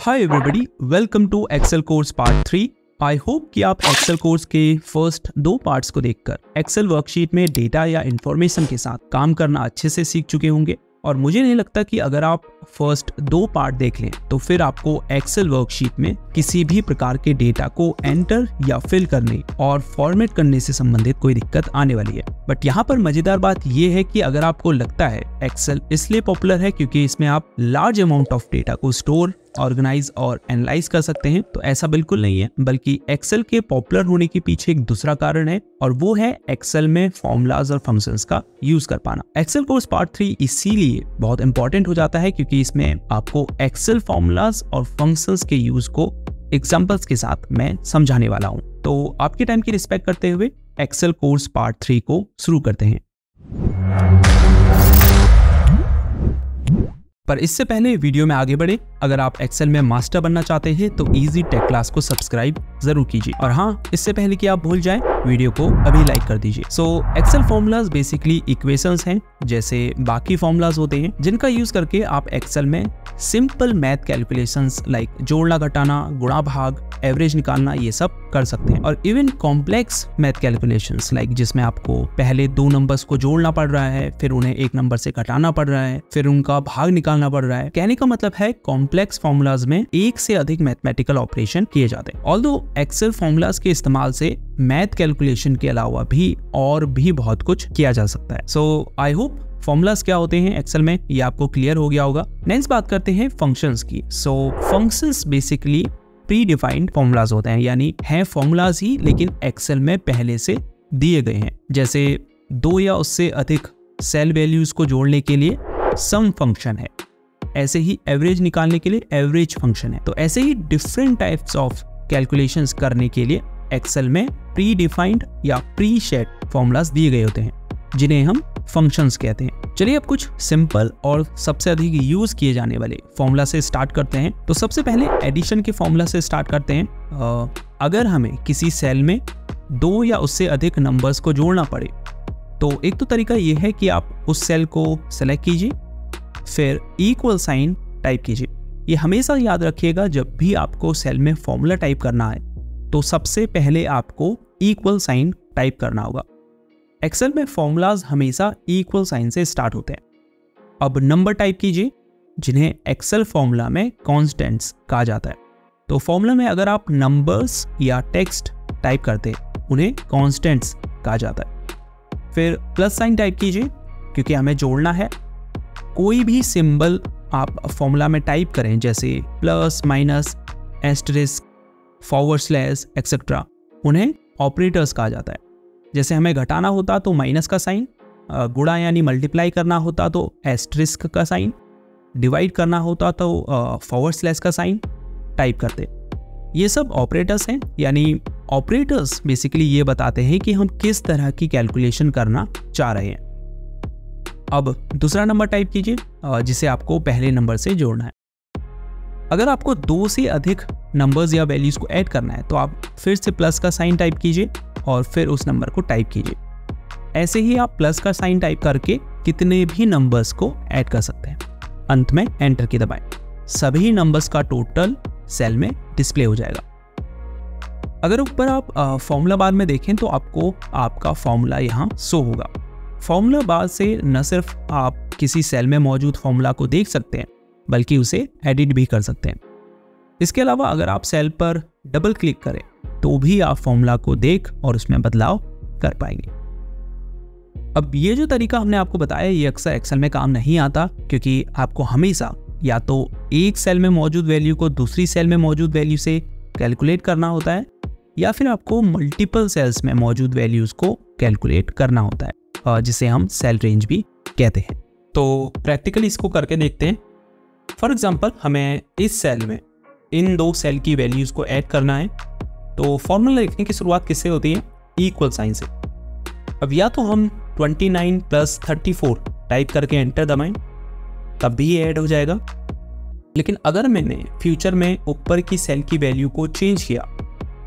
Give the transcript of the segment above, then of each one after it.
Hi everybody, welcome to Excel course part 3। I hope कि आप Excel course के first 2 parts को देखकर एक्सेल वर्कशीट में डेटा या इंफॉर्मेशन के साथ काम करना अच्छे से सीख चुके होंगे। और मुझे नहीं लगता कि अगर आप फर्स्ट 2 पार्ट देख लें तो फिर आपको एक्सेल वर्कशीट में किसी भी प्रकार के डेटा को एंटर या फिल करने और फॉर्मेट करने से संबंधित कोई दिक्कत आने वाली है। बट यहाँ पर मजेदार बात यह है कि अगर आपको लगता है एक्सेल इसलिए पॉपुलर है क्योंकि इसमें आप लार्ज अमाउंट ऑफ डेटा को स्टोर, ऑर्गेनाइज और एनालाइज कर सकते हैं, तो ऐसा बिल्कुल नहीं है। बल्कि एक्सेल के पॉपुलर होने के पीछे एक दूसरा कारण है और वो है एक्सेल में फॉर्मूलाज और फंक्शंस का यूज कर पाना। एक्सेल कोर्स पार्ट 3 इसीलिए बहुत इंपॉर्टेंट हो जाता है क्योंकि इसमें आपको एक्सेल फॉर्मूलाज और फंक्शंस के यूज को एग्जांपल्स के साथ मैं समझाने वाला हूं। तो आपके टाइम की रिस्पेक्ट करते हुए एक्सेल कोर्स पार्ट 3 को शुरू करते हैं। पर इससे पहले वीडियो में आगे बढ़े, अगर आप एक्सेल में मास्टर बनना चाहते हैं तो इजी टेक क्लास को सब्सक्राइब जरूर कीजिए। और हाँ, इससे पहले कि आप भूल जाएं, वीडियो को अभी लाइक कर दीजिए। सो एक्सेल फॉर्मूलाज बेसिकली इक्वेशंस हैं जैसे बाकी फॉर्मूलाज होते हैं जिनका यूज करके आप एक्सेल में सिंपल मैथ कैलकुलेशंस लाइक जोड़ना, घटाना, गुणा, भाग, एवरेज निकालना ये सब कर सकते हैं। और even complex math calculations like जिसमें आपको पहले 2 नंबर्स को जोड़ना पड़ रहा है, फिर उन्हें 1 नंबर से घटाना पड़ रहा है, फिर उनका भाग निकालना पड़ रहा है। कहने का मतलब है कॉम्प्लेक्स फॉर्मूलाज में एक से अधिक मैथमेटिकल ऑपरेशन किए जाते हैं। ऑल्दो एक्सेल फॉर्मूलाज के इस्तेमाल से मैथ कैलकुलेशन के अलावा भी और भी बहुत कुछ किया जा सकता है। सो आई होप फॉर्मूलाज क्या होते हैं एक्सेल में ये आपको क्लियर हो गया होगा। नेक्स्ट बात करते हैं फंक्शंस की। So functions basically predefined formulas होते हैं, यानी हैं फॉर्मूलाज ही लेकिन एक्सेल में पहले से दिए गए हैं। जैसे 2 या उससे अधिक सेल वैल्यूज को जोड़ने के लिए सम फंक्शन है, ऐसे ही एवरेज निकालने के लिए एवरेज फंक्शन है। तो ऐसे ही डिफरेंट टाइप्स ऑफ कैलकुलेशंस करने के लिए एक्सेल में प्री डिफाइंड या प्री सेट फॉर्मूलाज दिए गए होते हैं जिन्हें हम फंक्शंस कहते हैं। चलिए अब कुछ सिंपल और सबसे अधिक यूज किए जाने वाले फॉर्मूला से स्टार्ट करते हैं। तो सबसे पहले एडिशन के फॉर्मूला से स्टार्ट करते हैं। अगर हमें किसी सेल में 2 या उससे अधिक नंबर्स को जोड़ना पड़े तो एक तो तरीका यह है कि आप उस सेल को सेलेक्ट कीजिए, फिर इक्वल साइन टाइप कीजिए। ये हमेशा याद रखिएगा, जब भी आपको सेल में फॉर्मूला टाइप करना है तो सबसे पहले आपको इक्वल साइन टाइप करना होगा। एक्सेल में फॉर्मूलाज हमेशा इक्वल साइन से स्टार्ट होते हैं। अब नंबर टाइप कीजिए जिन्हें एक्सेल फॉर्मूला में कांस्टेंट्स कहा जाता है। तो फॉर्मूला में अगर आप नंबर्स या टेक्स्ट टाइप करते हैं उन्हें कांस्टेंट्स कहा जाता है। फिर प्लस साइन टाइप कीजिए क्योंकि हमें जोड़ना है। कोई भी सिंबल आप फॉर्मूला में टाइप करें जैसे plus, minus, asterisk, forward slash etcetera, उन्हें ऑपरेटर्स कहा जाता है। जैसे हमें घटाना होता तो माइनस का साइन, गुणा यानी मल्टीप्लाई करना होता तो एस्टरिस्क का साइन, डिवाइड करना होता तो फॉरवर्ड स्लैश का साइन टाइप करते। ये सब ऑपरेटर्स हैं, यानी ऑपरेटर्स बेसिकली ये बताते हैं कि हम किस तरह की कैलकुलेशन करना चाह रहे हैं। अब दूसरा नंबर टाइप कीजिए जिसे आपको पहले नंबर से जोड़ना है। अगर आपको 2 से अधिक नंबर्स या वैल्यूज को ऐड करना है तो आप फिर से प्लस का साइन टाइप कीजिए और फिर उस नंबर को टाइप कीजिए। ऐसे ही आप प्लस का साइन टाइप करके कितने भी नंबर्स को ऐड कर सकते हैं। अंत में एंटर की दबाएं, सभी नंबर्स का टोटल सेल में डिस्प्ले हो जाएगा। अगर ऊपर आप फॉर्मूला बार में देखें तो आपको आपका फॉर्मूला यहाँ शो होगा। फॉर्मूला बार से न सिर्फ आप किसी सेल में मौजूद फॉर्मूला को देख सकते हैं बल्कि उसे एडिट भी कर सकते हैं। इसके अलावा अगर आप सेल पर डबल क्लिक करें तो भी आप फॉर्मूला को देख और उसमें बदलाव कर पाएंगे। अब ये जो तरीका हमने आपको बताया ये अक्सर एक्सेल में काम नहीं आता क्योंकि आपको हमेशा या तो एक सेल में मौजूद वैल्यू को दूसरी सेल में मौजूद वैल्यू से कैलकुलेट करना होता है या फिर आपको मल्टीपल सेल्स में मौजूद वैल्यूज को कैलकुलेट करना होता है, जिसे हम सेल रेंज भी कहते हैं। तो प्रैक्टिकली इसको करके देखते हैं। फॉर एग्जाम्पल हमें इस सेल में इन 2 सेल की वैल्यूज को ऐड करना है। तो फॉर्मूला लिखने की शुरुआत किससे होती है? इक्वल साइन से। अब या तो हम 29 + 34 टाइप करके एंटर दबाएं तब भी ये ऐड हो जाएगा। लेकिन अगर मैंने फ्यूचर में ऊपर की सेल की वैल्यू को चेंज किया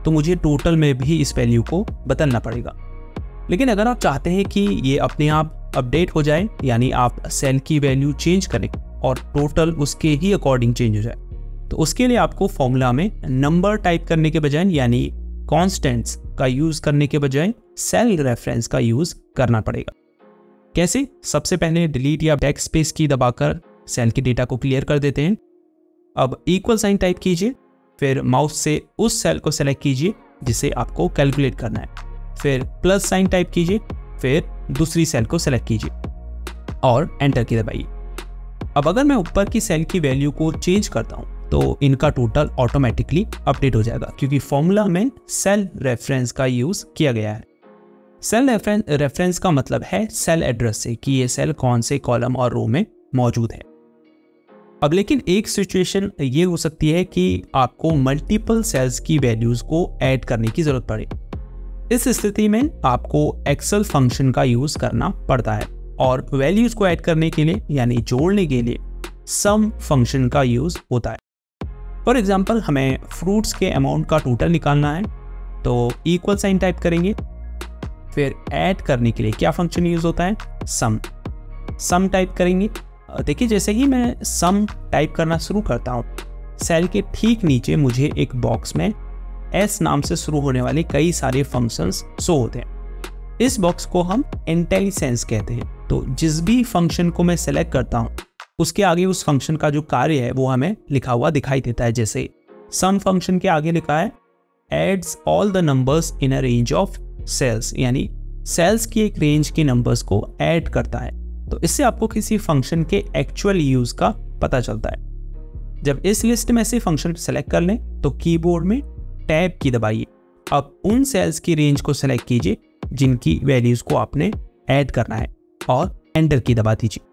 तो मुझे टोटल में भी इस वैल्यू को बदलना पड़ेगा। लेकिन अगर आप चाहते हैं कि ये अपने आप अपडेट हो जाए, यानी आप सेल की वैल्यू चेंज करें और टोटल उसके ही अकॉर्डिंग चेंज हो जाए, तो उसके लिए आपको फॉर्मूला में नंबर टाइप करने के बजाय यानी कॉन्स्टेंट्स का यूज करने के बजाय सेल रेफरेंस का यूज करना पड़ेगा। कैसे? सबसे पहले डिलीट या बैक स्पेस की दबाकर सेल के डेटा को क्लियर कर देते हैं। अब इक्वल साइन टाइप कीजिए, फिर माउस से उस सेल को सेलेक्ट कीजिए जिसे आपको कैलकुलेट करना है, फिर प्लस साइन टाइप कीजिए, फिर दूसरी सेल को सेलेक्ट कीजिए और एंटर की दबाइए। अब अगर मैं ऊपर की सेल की वैल्यू को चेंज करता हूं तो इनका टोटल ऑटोमेटिकली अपडेट हो जाएगा, क्योंकि फॉर्मूला में सेल रेफरेंस का यूज किया गया है। सेल रेफरेंस का मतलब है सेल एड्रेस से कि ये सेल कौन से कॉलम और रो में मौजूद है। अब लेकिन एक सिचुएशन ये हो सकती है कि आपको मल्टीपल सेल्स की वैल्यूज को ऐड करने की जरूरत पड़े। इस स्थिति में आपको एक्सेल फंक्शन का यूज करना पड़ता है और वैल्यूज को ऐड करने के लिए यानी जोड़ने के लिए सम फंक्शन का यूज होता है। फॉर एग्जाम्पल, हमें फ्रूट्स के अमाउंट का टोटल निकालना है तो इक्वल साइन टाइप करेंगे, फिर ऐड करने के लिए क्या फंक्शन यूज होता है? सम टाइप करेंगे। देखिए, जैसे ही मैं सम टाइप करना शुरू करता हूँ, सेल के ठीक नीचे मुझे एक बॉक्स में एस नाम से शुरू होने वाले कई सारे फंक्शंस शो होते हैं। इस बॉक्स को हम इंटेलिसेंस कहते हैं। तो जिस भी फंक्शन को मैं सेलेक्ट करता हूँ उसके आगे उस फंक्शन का जो कार्य है वो हमें लिखा हुआ दिखाई देता है। जैसे सम फंक्शन के आगे लिखा है adds all the numbers in a range of cells, यानी सेल्स की एक रेंज के नंबर्स को ऐड करता है। तो इससे आपको किसी फंक्शन के एक्चुअल यूज का पता चलता है। जब इस लिस्ट में से फंक्शन सेलेक्ट कर लें तो कीबोर्ड में टैब की दबाइए। अब उन सेल्स की रेंज को सेलेक्ट कीजिए जिनकी वैल्यूज को आपने ऐड करना है और एंटर की दबा दीजिए।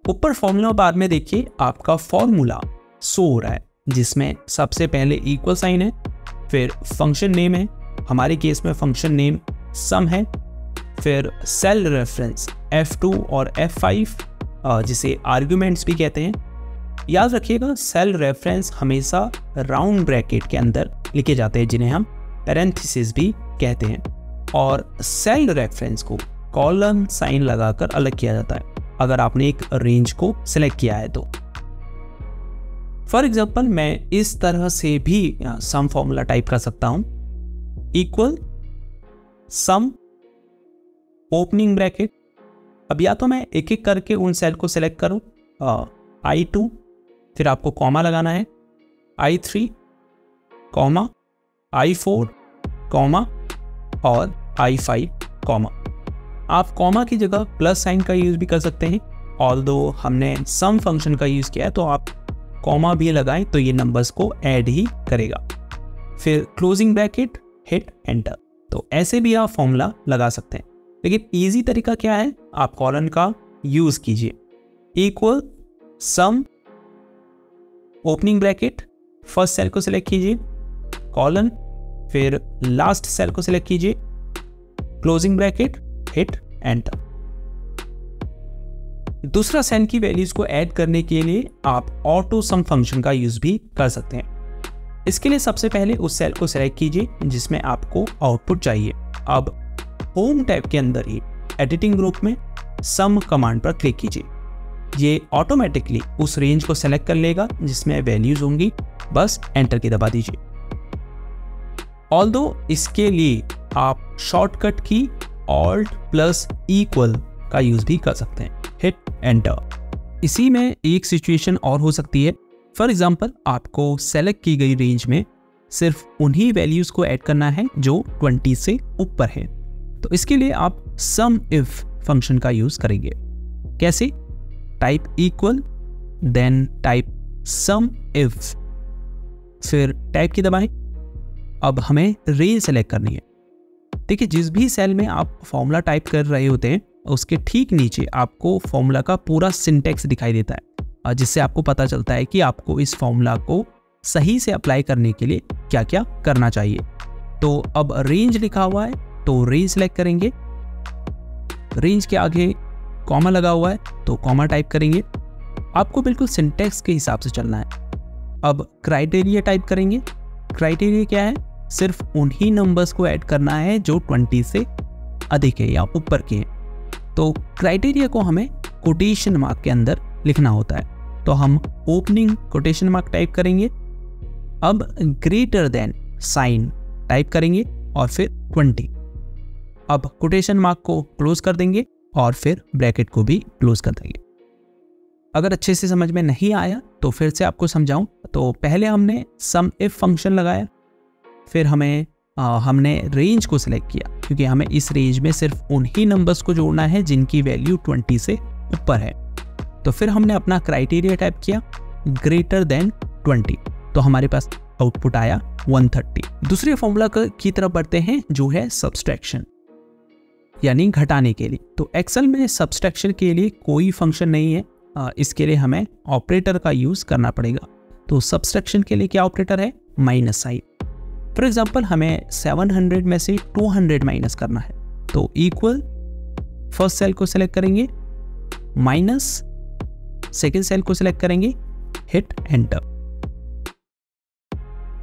ऊपर फॉर्मूला बार में देखिए आपका फॉर्मूला शो हो रहा है, जिसमें सबसे पहले इक्वल साइन है, फिर फंक्शन नेम है, हमारे केस में फंक्शन नेम सम है, फिर सेल रेफरेंस F2 और F5 जिसे आर्ग्यूमेंट्स भी कहते हैं। याद रखिएगा, सेल रेफरेंस हमेशा राउंड ब्रैकेट के अंदर लिखे जाते हैं जिन्हें हम पैरेंथेसिस भी कहते हैं, और सेल रेफरेंस को कॉलम साइन लगाकर अलग किया जाता है अगर आपने एक रेंज को सिलेक्ट किया है तो। फॉर एग्जाम्पल, मैं इस तरह से भी सम फॉर्मूला टाइप कर सकता हूं, इक्वल सम ओपनिंग ब्रैकेट। अब या तो मैं एक एक करके उन सेल को सिलेक्ट करूं, I2, फिर आपको कॉमा लगाना है, I3, कॉमा, I4, कॉमा और I5, कॉमा। आप कॉमा की जगह प्लस साइन का यूज भी कर सकते हैं। ऑल्दो हमने सम फंक्शन का यूज किया है तो आप कॉमा भी लगाएं तो ये नंबर्स को ऐड ही करेगा। फिर क्लोजिंग ब्रैकेट, हिट एंटर। तो ऐसे भी आप फॉर्मूला लगा सकते हैं, लेकिन इजी तरीका क्या है? आप कॉलन का यूज कीजिए। Equal sum opening bracket, first cell को सिलेक्ट कीजिए, कॉलन, फिर लास्ट सेल को सिलेक्ट कीजिए, क्लोजिंग ब्रैकेट, हिट एंटर। दूसरा सेल की वैल्यूज को ऐड करने के लिए आप ऑटो सम फंक्शन का यूज भी कर सकते हैं। इसके लिए सबसे पहले उस सेल को सिलेक्ट कीजिए जिसमें आपको आउटपुट चाहिए। अब होम टैब के अंदर ही एडिटिंग ग्रुप में सम कमांड पर क्लिक कीजिए। ये ऑटोमेटिकली उस रेंज को सेलेक्ट कर लेगा जिसमें वैल्यूज होंगी, बस एंटर की दबा दीजिए। ऑल्दो इसके लिए आप शॉर्टकट की ऑल्ट प्लस इक्वल का यूज भी कर सकते हैं, हिट एंटर। इसी में एक सिचुएशन और हो सकती है। फॉर एग्जाम्पल, आपको सेलेक्ट की गई रेंज में सिर्फ उन्हीं वैल्यूज को ऐड करना है जो 20 से ऊपर है। तो इसके लिए आप सम इफ फंक्शन का यूज करेंगे। कैसे? Type equal, then type sum if, फिर टाइप की दबाएं। अब हमें रेंज सेलेक्ट करनी है। देखिए, जिस भी सेल में आप फॉर्मूला टाइप कर रहे होते हैं उसके ठीक नीचे आपको फॉर्मूला का पूरा सिंटेक्स दिखाई देता है, जिससे आपको पता चलता है कि आपको इस फॉर्मूला को सही से अप्लाई करने के लिए क्या क्या करना चाहिए। तो अब रेंज लिखा हुआ है तो रेंज सेलेक्ट करेंगे, रेंज के आगे कॉमा लगा हुआ है तो कॉमा टाइप करेंगे। आपको बिल्कुल सिंटेक्स के हिसाब से चलना है। अब क्राइटेरिया टाइप करेंगे। क्राइटेरिया क्या है? सिर्फ उन्हीं नंबर्स को ऐड करना है जो 20 से अधिक है या ऊपर के हैं। तो क्राइटेरिया को हमें कोटेशन मार्क के अंदर लिखना होता है। तो हम ओपनिंग कोटेशन मार्क टाइप करेंगे, अब ग्रेटर देन साइन टाइप करेंगे और फिर 20। अब कोटेशन मार्क को क्लोज कर देंगे और फिर ब्रैकेट को भी क्लोज कर देंगे। अगर अच्छे से समझ में नहीं आया तो फिर से आपको समझाऊं, तो पहले हमने सम इफ फंक्शन लगाया, फिर हमने रेंज को सिलेक्ट किया क्योंकि हमें इस रेंज में सिर्फ उन्हीं नंबर्स को जोड़ना है जिनकी वैल्यू 20 से ऊपर है। तो फिर हमने अपना क्राइटेरिया टाइप किया ग्रेटर देन 20, तो हमारे पास आउटपुट आया 130। दूसरे फॉर्मूला की तरफ बढ़ते हैं जो है सब्सट्रैक्शन यानी घटाने के लिए। तो एक्सेल में सब्सट्रैक्शन के लिए कोई फंक्शन नहीं है, इसके लिए हमें ऑपरेटर का यूज करना पड़ेगा। तो सब्सट्रैक्शन के लिए क्या ऑपरेटर है? Minus sign. फॉर एग्जाम्पल हमें 700 में से 200 माइनस करना है, तो इक्वल फर्स्ट सेल को सिलेक्ट करेंगे, माइनस सेकेंड सेल को सिलेक्ट करेंगे, हिट एंटर।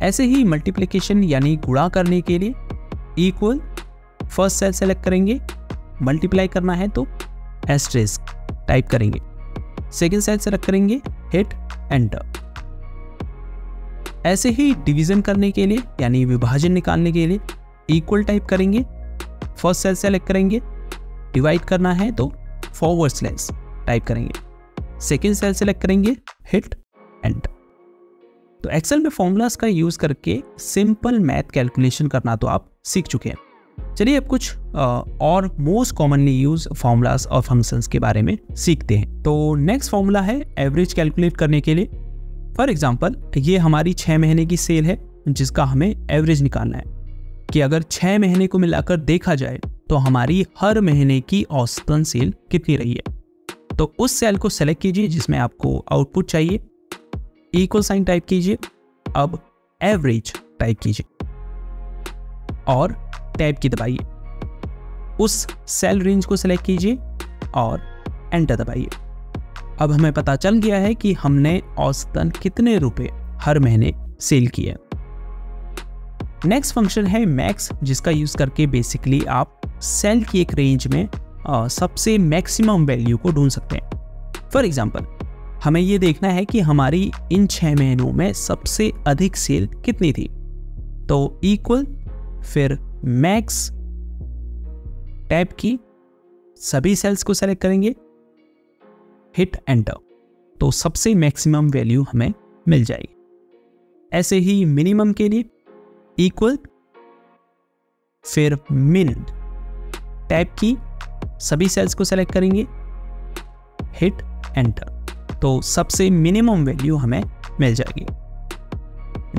ऐसे ही मल्टीप्लिकेशन यानी गुणा करने के लिए इक्वल फर्स्ट सेल सेलेक्ट करेंगे, मल्टीप्लाई करना है तो एस्टेरिस्क टाइप करेंगे, सेकेंड सेल सेलेक्ट करेंगे, हिट एंटर। ऐसे ही डिवीजन करने के लिए यानी विभाजन निकालने के लिए इक्वल टाइप करेंगे, फर्स्ट सेल सेलेक्ट करेंगे, डिवाइड करना है तो फॉरवर्ड स्लैश टाइप करेंगे, सेकेंड सेल सेलेक्ट करेंगे, हिट एंटर। तो एक्सेल में फॉर्मूलाज का यूज करके सिंपल मैथ कैलकुलेशन करना तो आप सीख चुके हैं। चलिए अब कुछ और मोस्ट कॉमनली यूज फॉर्मूलाज और फंक्शंस के बारे में सीखते हैं। तो नेक्स्ट फॉर्मूला है एवरेज कैलकुलेट करने के लिए। फॉर एग्जाम्पल ये हमारी 6 महीने की सेल है जिसका हमें एवरेज निकालना है कि अगर 6 महीने को मिलाकर देखा जाए तो हमारी हर महीने की औसतन सेल कितनी रही है। तो उस सेल को सेलेक्ट कीजिए जिसमें आपको आउटपुट चाहिए, इक्वल साइन टाइप कीजिए, अब एवरेज टाइप कीजिए और टैब की दबाइए, उस सेल रेंज को सेलेक्ट कीजिए और एंटर दबाइए। अब हमें पता चल गया है कि हमने औसतन कितने रुपए हर महीने सेल किए। नेक्स्ट फंक्शन है मैक्स, जिसका यूज करके बेसिकली आप सेल की एक रेंज में सबसे मैक्सिमम वैल्यू को ढूंढ सकते हैं। फॉर एग्जांपल हमें ये देखना है कि हमारी इन 6 महीनों में सबसे अधिक सेल कितनी थी, तो इक्वल फिर मैक्स टैब की, सभी सेल्स को सेलेक्ट करेंगे, हिट एंटर, तो सबसे मैक्सिमम वैल्यू हमें मिल जाएगी। ऐसे ही मिनिमम के लिए इक्वल फिर मिन टैब की, सभी सेल्स को सेलेक्ट करेंगे, हिट एंटर, तो सबसे मिनिमम वैल्यू हमें मिल जाएगी।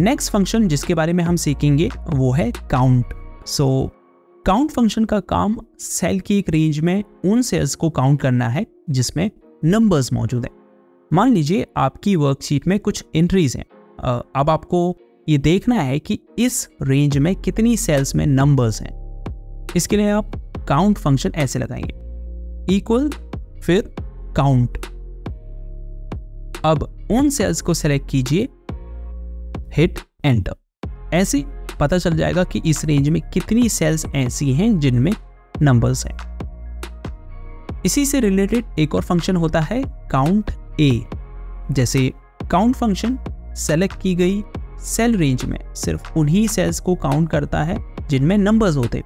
नेक्स्ट फंक्शन जिसके बारे में हम सीखेंगे वो है काउंट। सो काउंट फंक्शन का काम सेल की एक रेंज में उन सेल्स को काउंट करना है जिसमें नंबर्स मौजूद हैं। मान लीजिए आपकी वर्कशीट में कुछ एंट्रीज हैं, अब आपको ये देखना है कि इस रेंज में कितनी सेल्स में नंबर्स हैं। इसके लिए आप काउंट फंक्शन ऐसे लगाएंगे, इक्वल फिर काउंट, अब उन सेल्स को सेलेक्ट कीजिए, हिट एंटर। ऐसे पता चल जाएगा कि इस रेंज में कितनी सेल्स ऐसी हैं जिनमें नंबर्स हैं। इसी से रिलेटेड एक और फंक्शन होता है काउंट ए। जैसे काउंट फंक्शन सेलेक्ट की गई सेल रेंज में सिर्फ उन्हीं सेल्स को काउंट करता है जिनमें नंबर्स होते,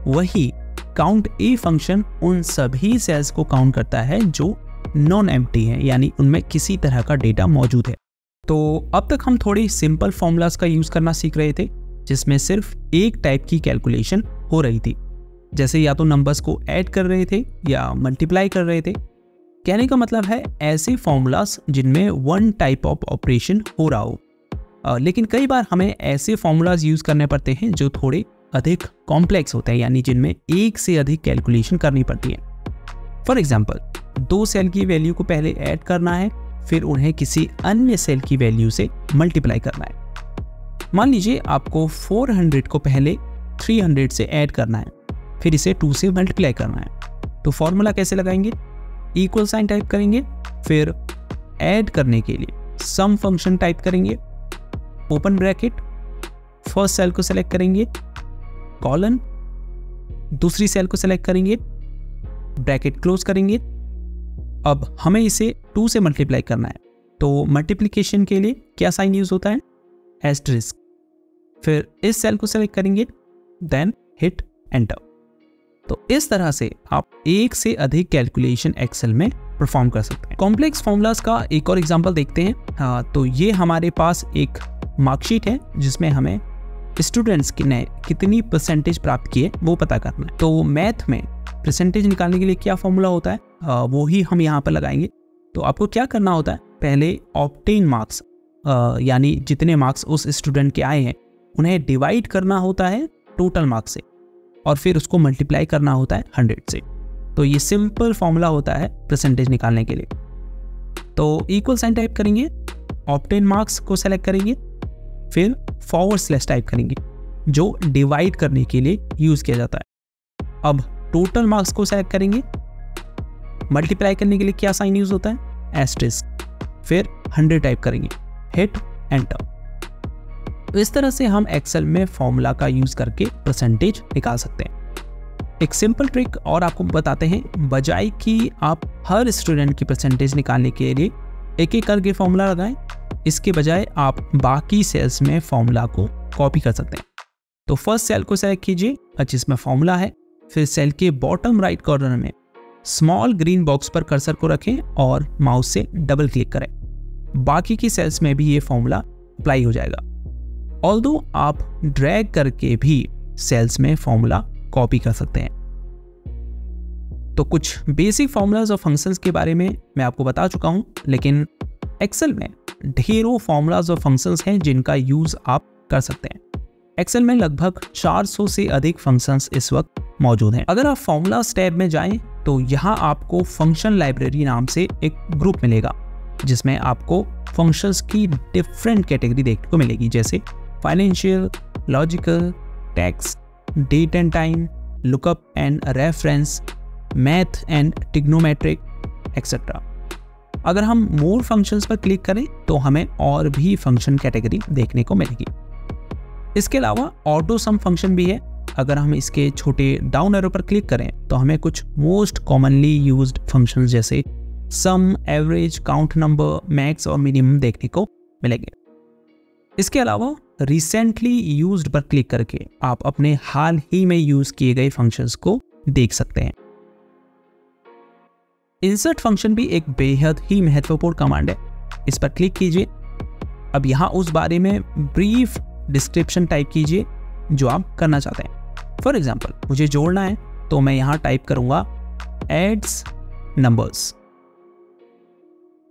वही काउंट ए फंक्शन उन सभी सेल्स को काउंट करता है जो नॉन एम्प्टी है, यानी उनमें किसी तरह का डेटा मौजूद है। तो अब तक हम थोड़ी सिंपल फॉर्मूलाज का यूज करना सीख रहे थे जिसमें सिर्फ एक टाइप की कैलकुलेशन हो रही थी, जैसे या तो नंबर्स को ऐड कर रहे थे या मल्टीप्लाई कर रहे थे। कहने का मतलब है ऐसे फॉर्मूलाज जिनमें वन टाइप ऑफ ऑपरेशन हो रहा हो, लेकिन कई बार हमें ऐसे फॉर्मूलाज यूज करने पड़ते हैं जो थोड़े अधिक कॉम्प्लेक्स होते हैं, यानी जिनमें एक से अधिक कैलकुलेशन करनी पड़ती है। फॉर एग्जाम्पल 2 सेल की वैल्यू को पहले ऐड करना है, फिर उन्हें किसी अन्य सेल की वैल्यू से मल्टीप्लाई करना है। मान लीजिए आपको 400 को पहले 300 से ऐड करना है, फिर इसे 2 से मल्टीप्लाई करना है। तो फॉर्मूला कैसे लगाएंगे? इक्वल साइन टाइप करेंगे, फिर ऐड करने के लिए सम फंक्शन टाइप करेंगे, ओपन ब्रैकेट, फर्स्ट सेल को सेलेक्ट करेंगे, कॉलन, दूसरी सेल को सेलेक्ट करेंगे, ब्रैकेट क्लोज करेंगे। अब हमें इसे 2 से मल्टीप्लाई करना है, तो मल्टीप्लिकेशन के लिए क्या साइन यूज होता है? एस्टरिस्क। फिर इस सेल को सेलेक्ट करेंगे, देन हिट एंटर। तो इस तरह से आप एक से अधिक कैलकुलेशन एक्सेल में परफॉर्म कर सकते हैं। कॉम्प्लेक्स फॉर्मूलाज का एक और एग्जांपल देखते हैं। हाँ, तो ये हमारे पास एक मार्कशीट है जिसमें हमें स्टूडेंट्स ने कितनी परसेंटेज प्राप्त की है वो पता करना है। तो मैथ में परसेंटेज निकालने के लिए क्या फॉर्मूला होता है वो ही हम यहाँ पर लगाएंगे। तो आपको क्या करना होता है, पहले ऑब्टेन मार्क्स यानी जितने मार्क्स उस स्टूडेंट के आए हैं उन्हें डिवाइड करना होता है टोटल मार्क्स से, और फिर उसको मल्टीप्लाई करना होता है 100 से। तो ये सिंपल फॉर्मूला होता है परसेंटेज निकालने के लिए। तो इक्वल साइन टाइप करेंगे, ऑब्टेन मार्क्स को सेलेक्ट करेंगे, फिर फॉरवर्ड स्लैश टाइप करेंगे जो डिवाइड करने के लिए यूज किया जाता है। अब टोटल मार्क्स को सेलेक्ट करेंगे, मल्टीप्लाई करने के लिए क्या साइन यूज होता है? एस्टेरिस्क। फिर 100 टाइप करेंगे, हिट एंटर। तो इस तरह से हम एक्सेल में फॉर्मूला का यूज करके परसेंटेज निकाल सकते हैं। एक सिंपल ट्रिक और आपको बताते हैं, बजाय कि आप हर स्टूडेंट की परसेंटेज निकालने के लिए एक एक करके फॉर्मूला लगाएं, इसके बजाय आप बाकी सेल्स में फॉर्मूला को कॉपी कर सकते हैं। तो फर्स्ट सेल को सेलेक्ट कीजिए जिसमें फॉर्मूला है, फिर सेल के बॉटम राइट कॉर्नर में स्मॉल ग्रीन बॉक्स पर कर्सर को रखें और माउस से डबल क्लिक करें। बाकी की सेल्स में भी ये फॉर्मूला अप्लाई हो जाएगा। ऑल्दो आप ड्रैग करके भी सेल्स में फॉर्मूला कॉपी कर सकते हैं। तो कुछ बेसिक फॉर्मूलाज और फंक्शंस के बारे में मैं आपको बता चुका हूं, लेकिन एक्सेल में ढेरों फॉर्मूलाज और फंक्शंस हैं जिनका यूज आप कर सकते हैं। एक्सेल में लगभग 400 से अधिक फंक्शंस इस वक्त मौजूद हैं। अगर आप फॉर्मूलाज टैब में जाएं तो यहाँ आपको फंक्शन लाइब्रेरी नाम से एक ग्रुप मिलेगा जिसमें आपको फंक्शंस की डिफरेंट कैटेगरी देखने को मिलेगी, जैसे financial, logical, text, date and time, lookup and reference, math and trigonometric etcetera. अगर हम मोर फंक्शंस पर क्लिक करें तो हमें और भी फंक्शन कैटेगरी देखने को मिलेगी। इसके अलावा ऑटो सम फंक्शन भी है। अगर हम इसके छोटे डाउन एरो पर क्लिक करें तो हमें कुछ मोस्ट कॉमनली यूज्ड फंक्शंस जैसे सम, एवरेज, काउंट नंबर, मैक्स और मिनिमम देखने को मिलेंगे। इसके अलावा रिसेंटली यूज्ड पर क्लिक करके आप अपने हाल ही में यूज किए गए फंक्शंस को देख सकते हैं। इंसर्ट फंक्शन भी एक बेहद ही महत्वपूर्ण कमांड है। इस पर क्लिक कीजिए। अब यहाँ उस बारे में ब्रीफ डिस्क्रिप्शन टाइप कीजिए जो आप करना चाहते हैं। फॉर एग्जाम्पल, मुझे जोड़ना है तो मैं यहाँ टाइप करूंगा एड्स नंबर्स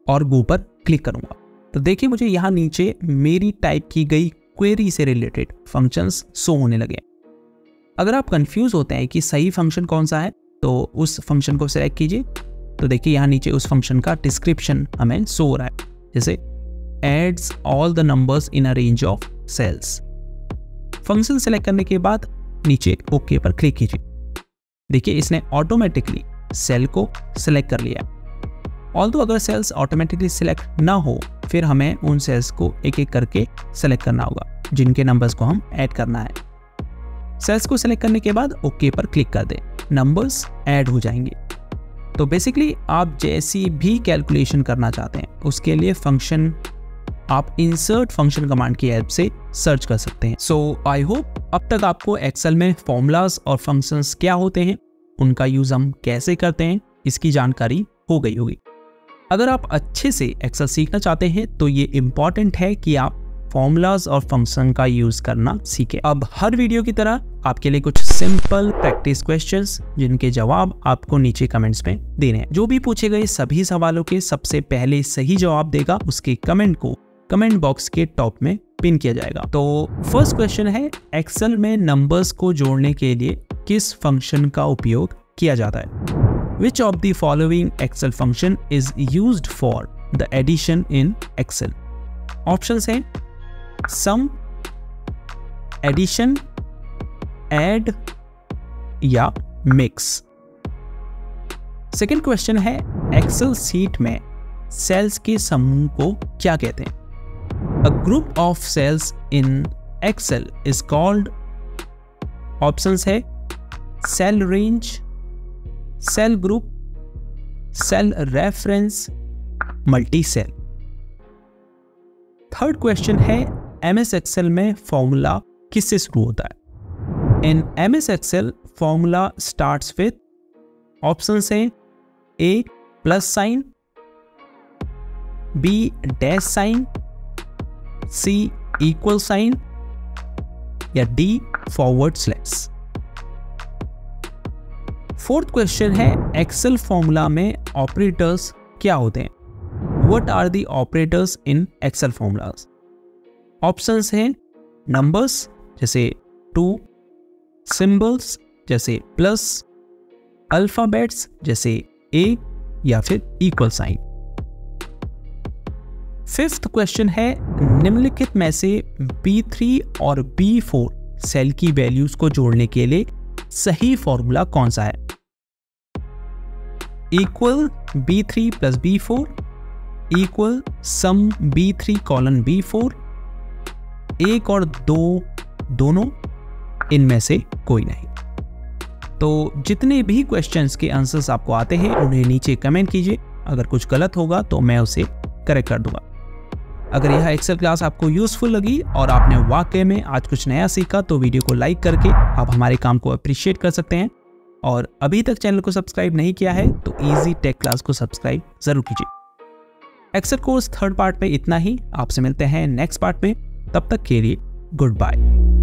और गो पर क्लिक करूंगा। तो देखिए मुझे यहाँ नीचे मेरी टाइप की गई क्वेरी से रिलेटेड फंक्शंस शो होने लगे। अगर आप कंफ्यूज होते हैं कि सही फंक्शन कौन सा है तो उस फंक्शन को सेलेक्ट कीजिए। तो देखिए यहाँ नीचे उस फंक्शन का डिस्क्रिप्शन हमें शो हो रहा है, जैसे adds all the numbers in a range of cells. Function select करने के बाद नीचे ओके पर क्लिक कीजिए। देखिए इसने ऑटोमेटिकली सेल को सेलेक्ट कर लिया। ऑल्दो अगर सेल्स ऑटोमेटिकली सेलेक्ट ना हो फिर हमें उन सेल्स को एक एक करके सेलेक्ट करना होगा जिनके नंबर्स को हम ऐड करना है। सेल्स को सेलेक्ट करने के बाद ओके पर क्लिक कर दें, नंबर्स ऐड हो जाएंगे। तो बेसिकली आप जैसी भी कैलकुलेशन करना चाहते हैं उसके लिए फंक्शन आप इंसर्ट फंक्शन कमांड की हेल्प से सर्च कर सकते हैं। सो आई होप अब तक आपको एक्सेल में फॉर्मूलाज और फंक्शंस क्या होते हैं, उनका यूज हम कैसे करते हैं, इसकी जानकारी हो गई होगी। अगर आप अच्छे से एक्सेल सीखना चाहते हैं तो ये इम्पॉर्टेंट है कि आप फॉर्मूलाज और फंक्शन का यूज करना सीखें। अब हर वीडियो की तरह आपके लिए कुछ सिंपल प्रैक्टिस क्वेश्चंस जिनके जवाब आपको नीचे कमेंट्स में देने हैं। जो भी पूछे गए सभी सवालों के सबसे पहले सही जवाब देगा उसके कमेंट को कमेंट बॉक्स के टॉप में पिन किया जाएगा। तो फर्स्ट क्वेश्चन है, एक्सेल में नंबर्स को जोड़ने के लिए किस फंक्शन का उपयोग किया जाता है? Which of the following Excel function is used for the addition in Excel? Options हैं sum, addition, add या mix। सेकेंड क्वेश्चन है, एक्सेल सीट में सेल्स के समूह को क्या कहते हैं? A group of cells in Excel is called, options है cell range, cell group, cell reference, multi cell। Third question है MS एक्सेल में फॉर्मूला किससे शुरू होता है? In MS Excel formula starts with option हैं A plus sign, B dash sign, C equal sign या D forward slash. Fourth question है Excel formula में ऑपरेटर्स क्या होते हैं? What are the operators in Excel formulas? Options हैं numbers जैसे 2, symbols जैसे प्लस, अल्फाबेट्स जैसे A या फिर इक्वल साइन। फिफ्थ क्वेश्चन है निम्नलिखित में से B3 और B4 सेल की वैल्यूज को जोड़ने के लिए सही फॉर्मूला कौन सा है? Equal B3 plus B4, equal सम B3 कॉलन B4, एक और दो, दोनों, इनमें से कोई नहीं। तो जितने भी क्वेश्चंस के आंसर्स आपको आते हैं उन्हें नीचे कमेंट कीजिए। अगर कुछ गलत होगा तो मैं उसे करेक्ट कर दूंगा। अगर यह एक्सेल क्लास आपको यूजफुल लगी और आपने वाकई में आज कुछ नया सीखा तो वीडियो को लाइक करके आप हमारे काम को अप्रिशिएट कर सकते हैं। और अभी तक चैनल को सब्सक्राइब नहीं किया है तो इजी टेक क्लास को सब्सक्राइब जरूर कीजिए। एक्सेल कोर्स थर्ड पार्ट में इतना ही। आपसे मिलते हैं नेक्स्ट पार्ट में। तब तक के लिए गुड बाय।